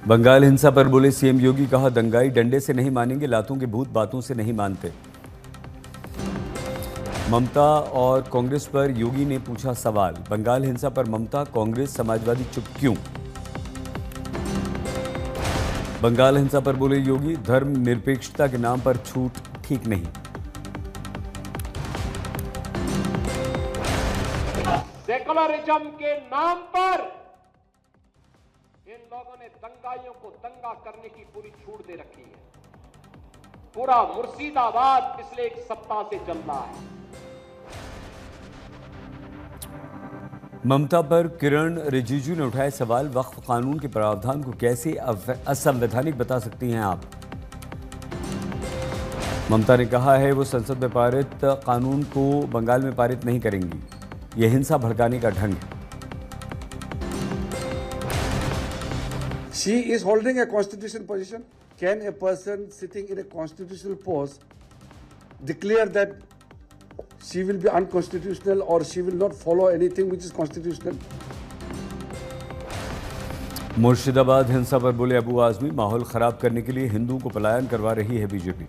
बंगाल हिंसा पर बोले सीएम योगी, कहा दंगाई डंडे से नहीं मानेंगे, लातों के भूत बातों से नहीं मानते। ममता और कांग्रेस पर योगी ने पूछा सवाल, बंगाल हिंसा पर ममता, कांग्रेस, समाजवादी चुप क्यों? बंगाल हिंसा पर बोले योगी, धर्म निरपेक्षता के नाम पर छूट ठीक नहीं। सेकुलरिज्म के नाम पर इन लोगों ने दंगाइयों को दंगा करने की पूरी छूट दे रखी है। पूरा मुर्शिदाबाद पिछले एक सप्ताह से चल रहा है। ममता पर किरण रिजिजू ने उठाए सवाल, वक्फ कानून के प्रावधान को कैसे असंवैधानिक बता सकती हैं आप? ममता ने कहा है वो संसद में पारित कानून को बंगाल में पारित नहीं करेंगी, यह हिंसा भड़काने का ढंग है। She is holding a constitutional position. Can a person sitting in a constitutional post declare that she will be unconstitutional or she will not follow anything which is constitutional? Murshidabad हिंसा पर बोले अबू आजमी, माहौल खराब करने के लिए हिंदुओं को पलायन करवा रही है बीजेपी।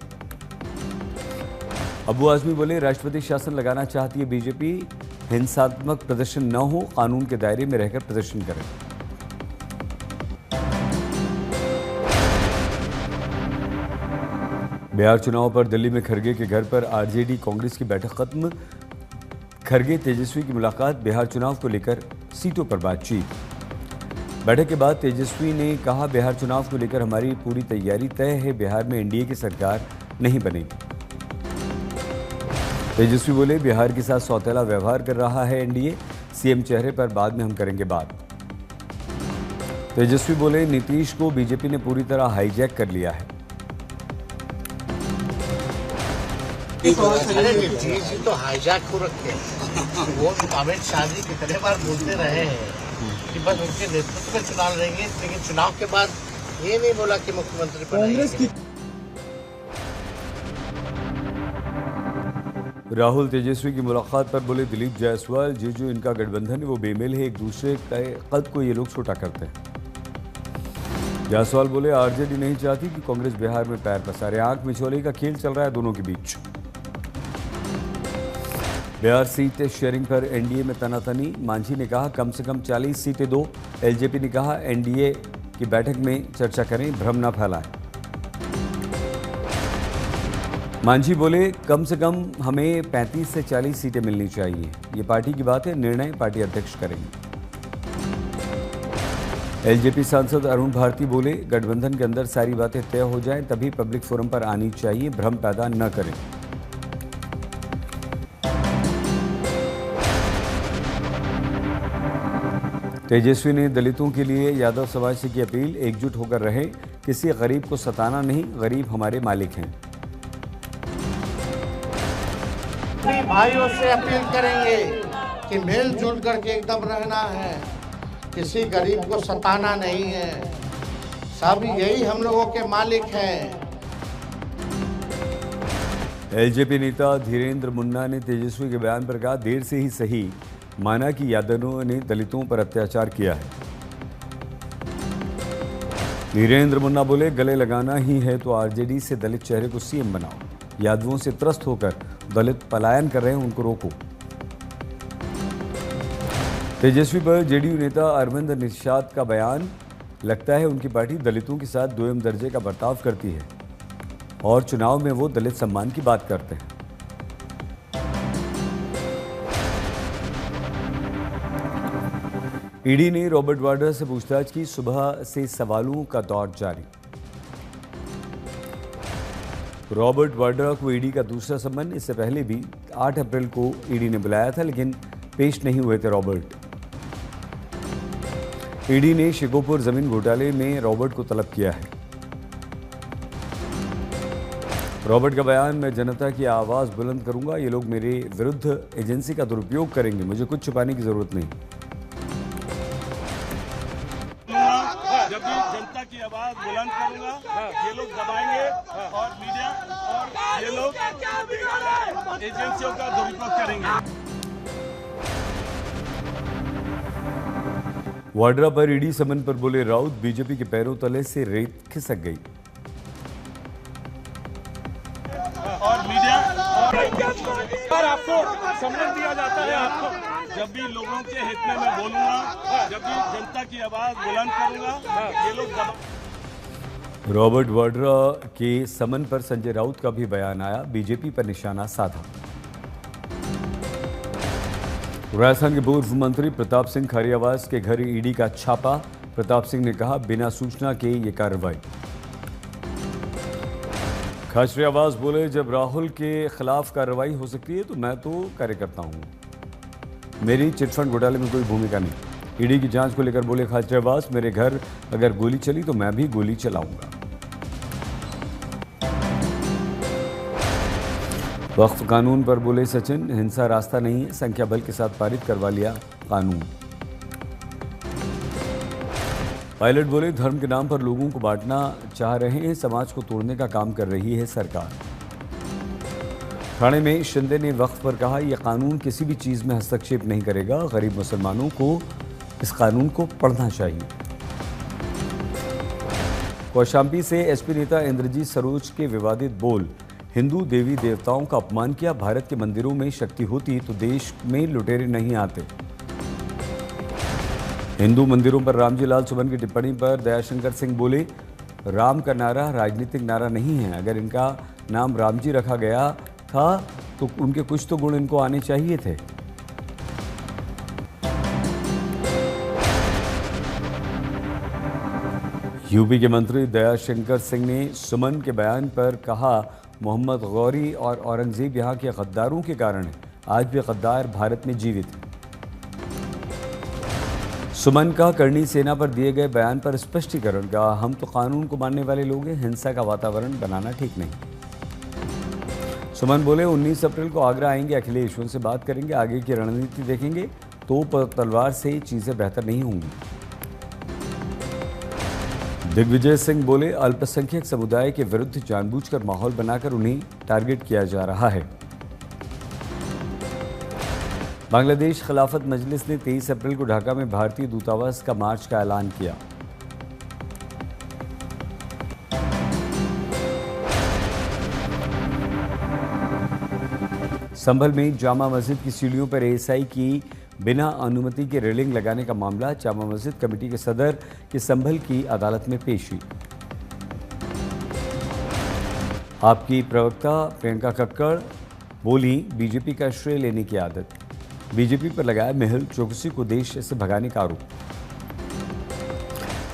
अबू आजमी बोले राष्ट्रपति शासन लगाना चाहती है बीजेपी, हिंसात्मक प्रदर्शन न हो, कानून के दायरे में रहकर प्रदर्शन करें। बिहार चुनाव पर दिल्ली में खरगे के घर पर आरजेडी कांग्रेस की बैठक खत्म, खरगे तेजस्वी की मुलाकात, बिहार चुनाव को लेकर सीटों पर बातचीत। बैठक के बाद तेजस्वी ने कहा बिहार चुनाव को लेकर हमारी पूरी तैयारी तय है, बिहार में एनडीए की सरकार नहीं बनेगी। तेजस्वी बोले बिहार के साथ सौतेला व्यवहार कर रहा है एनडीए, सीएम चेहरे पर बाद में हम करेंगे बात। तेजस्वी बोले नीतीश को बीजेपी ने पूरी तरह हाईजैक कर लिया है। अरे नीतीश जी तो हाईजैक हो रखे हैं। वो अमित शाह जी कितने बार बोलते रहे हैं कि बस उनके नेतृत्व में चुनाव लड़ेंगे, लेकिन चुनाव के बाद ये नहीं बोला कि मुख्यमंत्री बनाएंगे। राहुल तेजस्वी की मुलाकात पर बोले दिलीप जायसवाल, जो इनका गठबंधन है वो बेमेल है, एक दूसरे के कद को ये लोग छोटा करते हैं। जायसवाल बोले आरजेडी नहीं चाहती कि कांग्रेस बिहार में पैर पसारे, आंख मिचौले का खेल चल रहा है दोनों के बीच। बिहार सीट शेयरिंग पर एनडीए में तनातनी, मांझी ने कहा कम से कम 40 सीटें दो, एलजेपी ने कहा एनडीए की बैठक में चर्चा करें, भ्रम न फैलाएं। मांझी बोले कम से कम हमें 35 से 40 सीटें मिलनी चाहिए, ये पार्टी की बात है, निर्णय पार्टी अध्यक्ष करेंगे। एलजेपी सांसद अरुण भारती बोले गठबंधन के अंदर सारी बातें तय हो जाएं तभी पब्लिक फोरम पर आनी चाहिए, भ्रम पैदा न करें। तेजस्वी ने दलितों के लिए यादव समाज से की अपील, एकजुट होकर रहे, किसी गरीब को सताना नहीं, गरीब हमारे मालिक हैं। भाइयों से अपील करेंगे कि मिलजुल करके एकदम रहना है, किसी गरीब को सताना नहीं है, सब यही हम लोगों के मालिक हैं। एलजेपी नेता धीरेन्द्र मुन्ना ने तेजस्वी के बयान पर कहा देर से ही सही, माना कि यादवों ने दलितों पर अत्याचार किया है। धीरेन्द्र मुन्ना बोले गले लगाना ही है तो आरजेडी से दलित चेहरे को सीएम बनाओ, यादवों से त्रस्त होकर दलित पलायन कर रहे हैं, उनको रोको। तेजस्वी पर जेडीयू नेता अरविंद निषाद का बयान, लगता है उनकी पार्टी दलितों के साथ दोयम दर्जे का बर्ताव करती है और चुनाव में वो दलित सम्मान की बात करते हैं। ईडी ने रॉबर्ट वाड्रा से पूछताछ की, सुबह से सवालों का दौर जारी। रॉबर्ट वाड्रा को ईडी का दूसरा सम्मन, इससे पहले भी 8 अप्रैल को ईडी ने बुलाया था लेकिन पेश नहीं हुए थे रॉबर्ट। ईडी ने शिकोपुर जमीन घोटाले में रॉबर्ट को तलब किया है। रॉबर्ट का बयान, मैं जनता की आवाज़ बुलंद करूंगा, ये लोग मेरे विरुद्ध एजेंसी का दुरुपयोग करेंगे, मुझे कुछ छुपाने की जरूरत नहीं। जब भी जनता की आवाज बुलंद करूंगा, ये लोग दबाएंगे और मीडिया और ये लोग एजेंसियों का दुरुपयोग करेंगे। वाड्रा पर ईडी समन पर बोले राउत, बीजेपी के पैरों तले से रेत खिसक गई। और मीडिया और आपको सम्मान दिया जाता है। आपको जब भी लोगों के हित में मैं बोलूंगा, जब भी जनता की आवाज बुलंद करूंगा, ये लोग रॉबर्ट वाड्रा के समन पर संजय राउत का भी बयान आया, बीजेपी पर निशाना साधा। राजस्थान के पूर्व मंत्री प्रताप सिंह खारियावास के घर ईडी का छापा, प्रताप सिंह ने कहा बिना सूचना के ये कार्रवाई। खारियावास बोले जब राहुल के खिलाफ कार्रवाई हो सकती है तो मैं तो कार्यकर्ता हूं, मेरी चिटफंड घोटाले में कोई भूमिका नहीं। ईडी की जांच को लेकर बोले खारियावास, मेरे घर अगर गोली चली तो मैं भी गोली चलाऊंगा। वक्फ कानून पर बोले सचिन, हिंसा रास्ता नहीं है, संख्या बल के साथ पारित करवा लिया कानून। पायलट बोले धर्म के नाम पर लोगों को बांटना चाह रहे हैं, समाज को तोड़ने का काम कर रही है सरकार। ठाणे में शिंदे ने वक्फ पर कहा यह कानून किसी भी चीज में हस्तक्षेप नहीं करेगा, गरीब मुसलमानों को इस कानून को पढ़ना चाहिए। कौशाम्बी से एसपी नेता इंद्रजीत सरोज के विवादित बोल, हिंदू देवी देवताओं का अपमान किया, भारत के मंदिरों में शक्ति होती तो देश में लुटेरे नहीं आते। हिंदू मंदिरों पर रामजी लाल सुमन की टिप्पणी पर दयाशंकर सिंह बोले राम का नारा राजनीतिक नारा नहीं है, अगर इनका नाम रामजी रखा गया था तो उनके कुछ तो गुण इनको आने चाहिए थे। यूपी के मंत्री दयाशंकर सिंह ने सुमन के बयान पर कहा मोहम्मद गौरी और औरंगजेब यहाँ के गद्दारों के कारण आज भी गद्दार भारत में जीवित हैं। सुमन का करणी सेना पर दिए गए बयान पर स्पष्टीकरण का, हम तो कानून को मानने वाले लोग हैं, हिंसा का वातावरण बनाना ठीक नहीं। सुमन बोले 19 अप्रैल को आगरा आएंगे अखिलेश, उनसे बात करेंगे, आगे की रणनीति देखेंगे, तोप और तलवार से चीजें बेहतर नहीं होंगी। दिग्विजय सिंह बोले अल्पसंख्यक समुदाय के विरुद्ध जानबूझकर माहौल बनाकर उन्हें टारगेट किया जा रहा है। बांग्लादेश खिलाफत मजलिस ने 23 अप्रैल को ढाका में भारतीय दूतावास का मार्च का ऐलान किया। संभल में जामा मस्जिद की सीढ़ियों पर एएसआई की बिना अनुमति के रेलिंग लगाने का मामला, जामा मस्जिद कमेटी के सदर की संभल की अदालत में पेशी। आपकी प्रवक्ता प्रियंका कक्कड़ बोली बीजेपी का श्रेय लेने की आदत, बीजेपी पर लगाया मेहुल चोकसी को देश से भगाने का आरोप।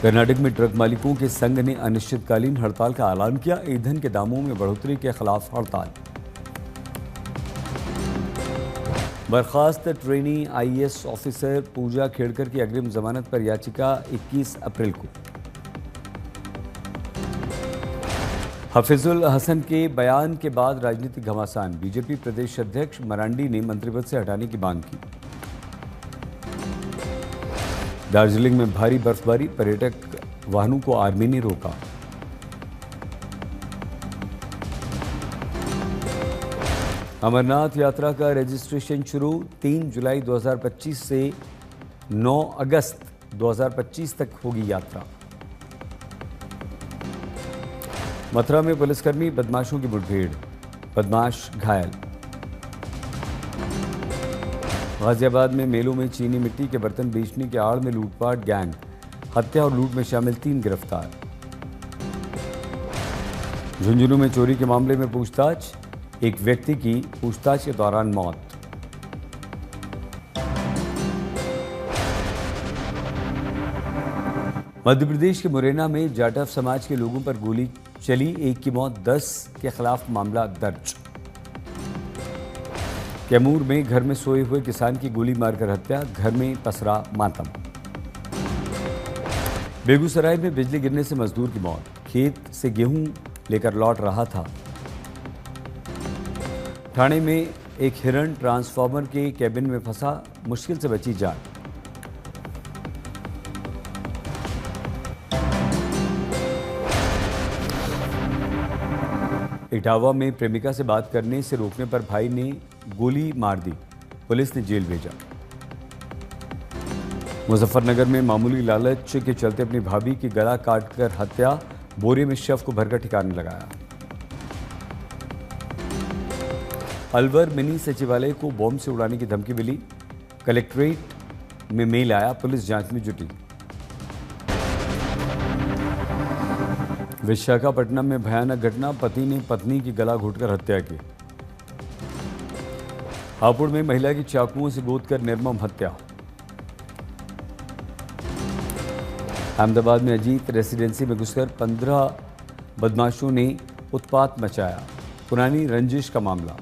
कर्नाटक में ट्रक मालिकों के संघ ने अनिश्चितकालीन हड़ताल का ऐलान किया, ईंधन के दामों में बढ़ोतरी के खिलाफ हड़ताल। बर्खास्त ट्रेनी आईएएस ऑफिसर पूजा खेड़कर की अग्रिम जमानत पर याचिका 21 अप्रैल को। हफीजुल हसन के बयान के बाद राजनीतिक घमासान, बीजेपी प्रदेश अध्यक्ष मरांडी ने मंत्रिपद से हटाने की मांग की। दार्जिलिंग में भारी बर्फबारी, पर्यटक वाहनों को आर्मी ने रोका। अमरनाथ यात्रा का रजिस्ट्रेशन शुरू, 3 जुलाई 2025 से 9 अगस्त 2025 तक होगी यात्रा। मथुरा में पुलिसकर्मी बदमाशों की मुठभेड़, बदमाश घायल। गाजियाबाद में मेलों में चीनी मिट्टी के बर्तन बेचने के आड़ में लूटपाट गैंग, हत्या और लूट में शामिल 3 गिरफ्तार। झुंझुनू में चोरी के मामले में पूछताछ, एक व्यक्ति की पूछताछ के दौरान मौत। मध्य प्रदेश के मुरैना में जाटव समाज के लोगों पर गोली चली, 1 की मौत, 10 के खिलाफ मामला दर्ज। कैमूर में घर में सोए हुए किसान की गोली मारकर हत्या, घर में पसरा मातम। बेगूसराय में बिजली गिरने से मजदूर की मौत, खेत से गेहूं लेकर लौट रहा था। ठाणे में एक हिरण ट्रांसफार्मर के कैबिन में फंसा, मुश्किल से बची जान। इटावा में प्रेमिका से बात करने से रोकने पर भाई ने गोली मार दी, पुलिस ने जेल भेजा। मुजफ्फरनगर में मामूली लालच के चलते अपनी भाभी की गला काटकर हत्या, बोरे में शव को भरकर ठिकाने लगाया। अलवर मिनी सचिवालय को बॉम्ब से उड़ाने की धमकी मिली, कलेक्ट्रेट में मेल आया, पुलिस जांच में जुटी। विशाखापट्टनम में भयानक घटना, पति ने पत्नी की गला घोंटकर हत्या की। हापुड़ में महिला की चाकुओं से गोदकर निर्मम हत्या। अहमदाबाद में अजीत रेसिडेंसी में घुसकर 15 बदमाशों ने उत्पात मचाया, पुरानी रंजिश का मामला।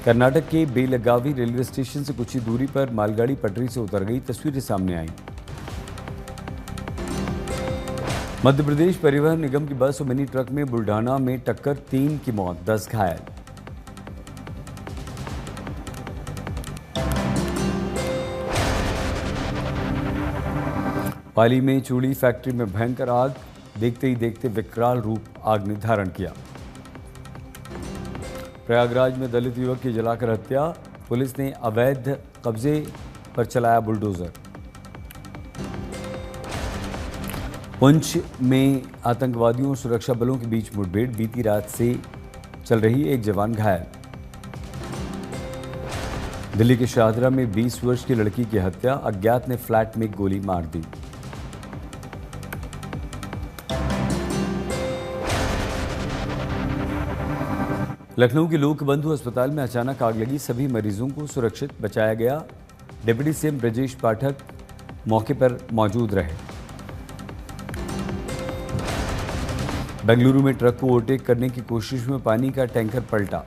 कर्नाटक के बेलगावी रेलवे स्टेशन से कुछ ही दूरी पर मालगाड़ी पटरी से उतर गई, तस्वीरें सामने आई। मध्य प्रदेश परिवहन निगम की बस और मिनी ट्रक में बुल्ढाना में टक्कर, 3 की मौत, 10 घायल। पाली में चूड़ी फैक्ट्री में भयंकर आग, देखते ही देखते विकराल रूप आग ने धारण किया। प्रयागराज में दलित युवक की जलाकर हत्या, पुलिस ने अवैध कब्जे पर चलाया बुलडोजर। पुंछ में आतंकवादियों और सुरक्षा बलों के बीच मुठभेड़, बीती रात से चल रही, एक जवान घायल। दिल्ली के शाहदरा में 20 वर्ष की लड़की की हत्या, अज्ञात ने फ्लैट में गोली मार दी। लखनऊ के लोकबंधु अस्पताल में अचानक आग लगी, सभी मरीजों को सुरक्षित बचाया गया। डिप्टी सीएम ब्रजेश पाठक मौके पर मौजूद रहे। बेंगलुरु में ट्रक को ओवरटेक करने की कोशिश में पानी का टैंकर पलटा,